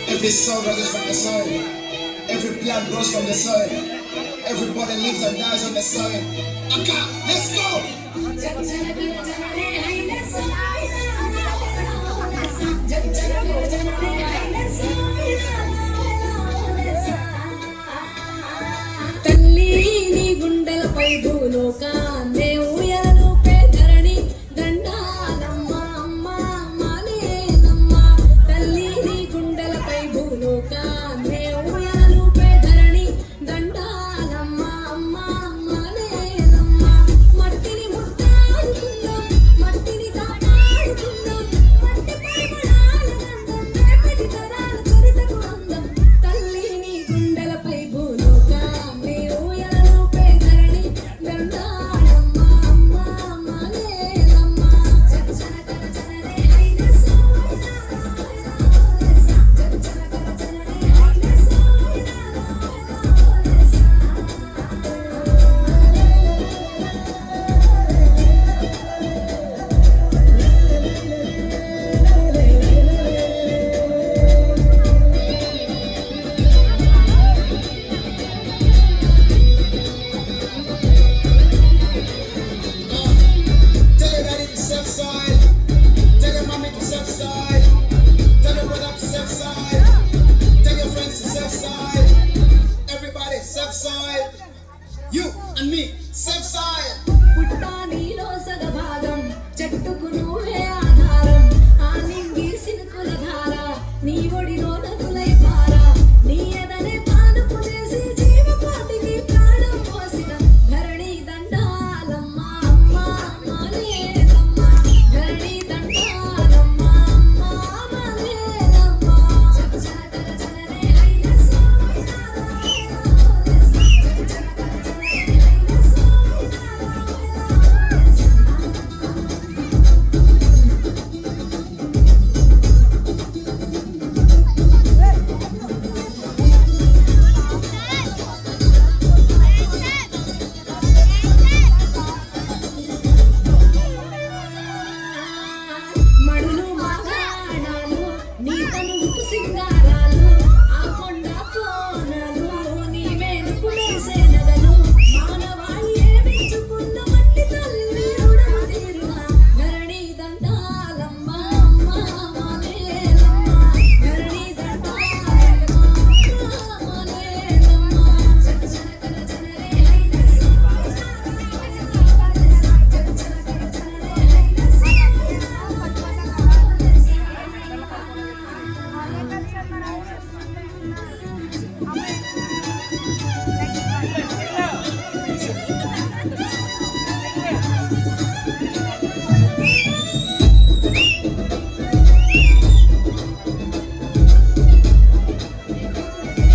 Every soul rises from the soil. Every plant grows from the soil. Everybody lives and dies on the soil. Aka, let's go! తల్లి నీ గుండెలపై భూలోకాన్నే ఊయలూపే ధరణి దండాలమ్మ అమ్మ మాలేనమ్మ. తల్లి నీ గుండెలపై భూలోకాన్నే ఊయలూపే ధరణి దండాలమ్మ అమ్మ మాలేనమ్మ. మట్టిని ముట్టాడుకుందాం, మట్టిని కాపాడుకుందాం, మట్టి పరిమళాల గంధం, రేపటి తరాల చరితకు అందం. తల్లి నీ గుండెలపై భూలోకాన్నే ఊయలూపే ధరణి దండాలమ్మ అమ్మ మాలేనమ్మ. జనకర జనరే హైన సోయనా జనకర జనరే హైన సోయనా Tell your daddy to step side. Tell your mommy to step side. Tell your brother to step side. Tell your friends to step side. Everybody step side. You and me, step side. పుట్టా నీలో సగభాగం, చెట్టుకు నువ్వే ఆధారం. ఆ నింగి సినుకుల ధార, నీ ఒడిలో నదులై పార. నీ ఎదనే పానుపు చేసి జీవకోటికి ప్రాణం పోసిన ధరణి దండాలమ్మ అమ్మ మాలేనమ్మ. ధరణి దండాలమ్మ అమ్మ మాలేనమ్మ. జనకర జనరే హైన సోయనా జనకర జనరే హైన సోయనా. మడులు మగాణాలు నీ తనువుకు సింగారాలు, ఆ కొండ కోనలు నీ వెనుకు వేసే